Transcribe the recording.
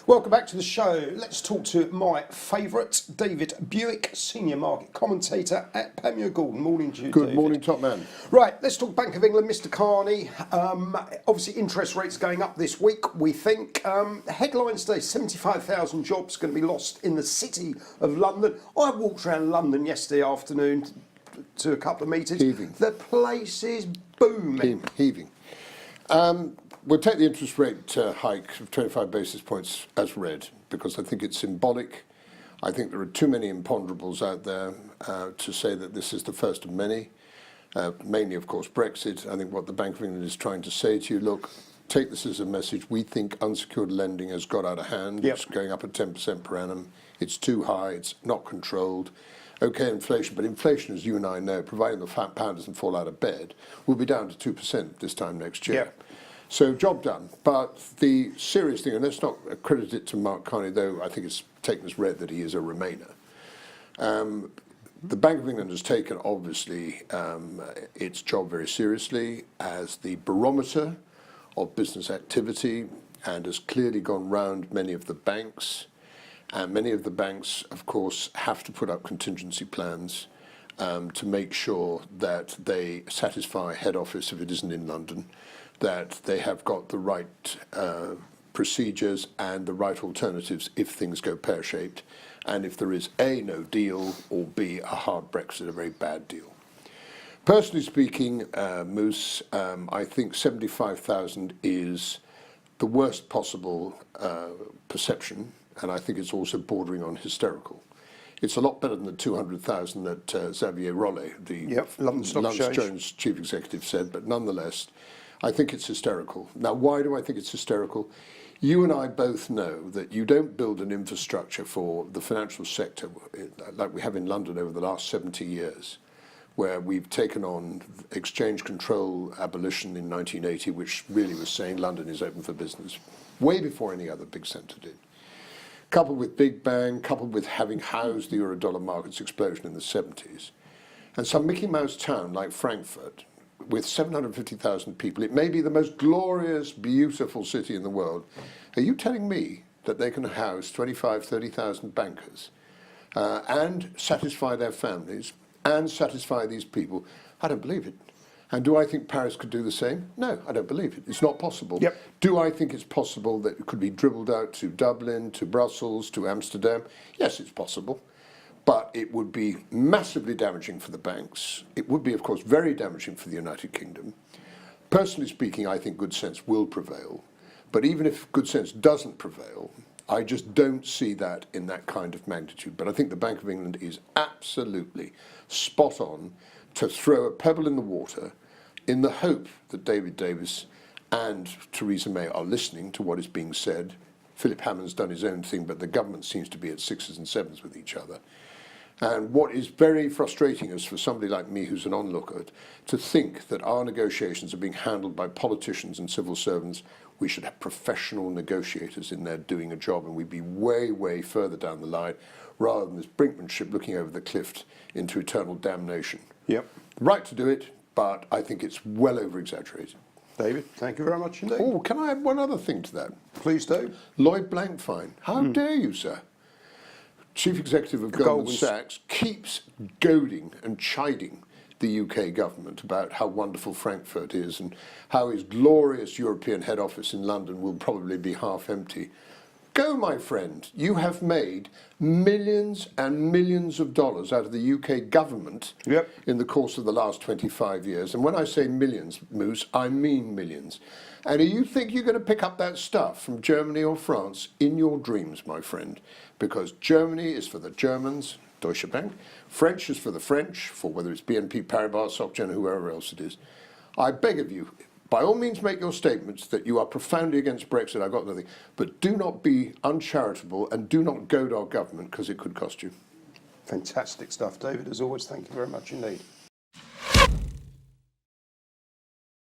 Welcome back to the show. Let's talk to my favourite, David Buik, Senior Market Commentator at Panmure Gordon. Morning to you, Good David. morning, top man. Right, let's talk Bank of England, Mr. Carney. Obviously, interest rates going up this week, we think. Headlines today, 75,000 jobs going to be lost in the city of London. I walked around London yesterday afternoon to a couple of meetings. Heaving. The place is booming. Heaving. We'll take the interest rate hike of 25 basis points as read, because I think it's symbolic. I think there are too many imponderables out there to say that this is the first of many. Mainly, of course, Brexit. I think what the Bank of England is trying to say to you, look, take this as a message. We think unsecured lending has got out of hand. Yep. It's going up at 10% per annum. It's too high. It's not controlled. Okay, inflation, but inflation, as you and I know, providing the fat pound doesn't fall out of bed, will be down to 2% this time next year. Yep. So job done. But the serious thing, and let's not accredit it to Mark Carney, though I think it's taken as read that he is a Remainer. The Bank of England has taken, obviously, its job very seriously as the barometer of business activity and has clearly gone round many of the banks. And many of the banks, of course, have to put up contingency plans to make sure that they satisfy head office if it isn't in London, that they have got the right procedures and the right alternatives if things go pear-shaped, and if there is A, no deal, or B, a hard Brexit, a very bad deal. Personally speaking, Moose, I think 75,000 is the worst possible perception, and I think it's also bordering on hysterical. It's a lot better than the 200,000 that Xavier Rollet, the London Stock Exchange chief executive, said, but nonetheless, I think it's hysterical. Now, why do I think it's hysterical? You and I both know that you don't build an infrastructure for the financial sector like we have in London over the last 70 years, where we've taken on exchange control abolition in 1980, which really was saying London is open for business, way before any other big centre did. Coupled with Big Bang, coupled with having housed the euro-dollar market's explosion in the 70s. And some Mickey Mouse town like Frankfurt, with 750,000 people, it may be the most glorious, beautiful city in the world. Are you telling me that they can house 25, 30,000 bankers and satisfy their families and satisfy these people? I don't believe it. And do I think Paris could do the same? No, I don't believe it. It's not possible. Yep. Do I think it's possible that it could be dribbled out to Dublin, to Brussels, to Amsterdam? Yes, it's possible. But it would be massively damaging for the banks. It would be, of course, very damaging for the United Kingdom. Personally speaking, I think good sense will prevail. But even if good sense doesn't prevail, I just don't see that in that kind of magnitude. But I think the Bank of England is absolutely spot on to throw a pebble in the water in the hope that David Davis and Theresa May are listening to what is being said. Philip Hammond's done his own thing, but the government seems to be at sixes and sevens with each other. And what is very frustrating is for somebody like me who's an onlooker to think that our negotiations are being handled by politicians and civil servants. We should have professional negotiators in there doing a job, and we'd be way, way further down the line rather than this brinkmanship looking over the cliff into eternal damnation. Yep. Right to do it, but I think it's well over-exaggerated. David, thank you very much indeed. Oh, can I add one other thing to that? Please do. Lloyd Blankfein. How dare you, sir? Chief Executive of Goldman Sachs keeps goading and chiding the UK government about how wonderful Frankfurt is and how his glorious European head office in London will probably be half empty. Go, my friend. You have made millions and millions of dollars out of the UK government in the course of the last 25 years. And when I say millions, Moose, I mean millions. And do you think you're going to pick up that stuff from Germany or France? In your dreams, my friend. Because Germany is for the Germans, Deutsche Bank. French is for the French, for whether it's BNP Paribas, SocGen, whoever else it is. I beg of you, by all means make your statements that you are profoundly against Brexit, I've got nothing, but do not be uncharitable and do not goad our government because it could cost you. Fantastic stuff, David. As always, thank you very much indeed.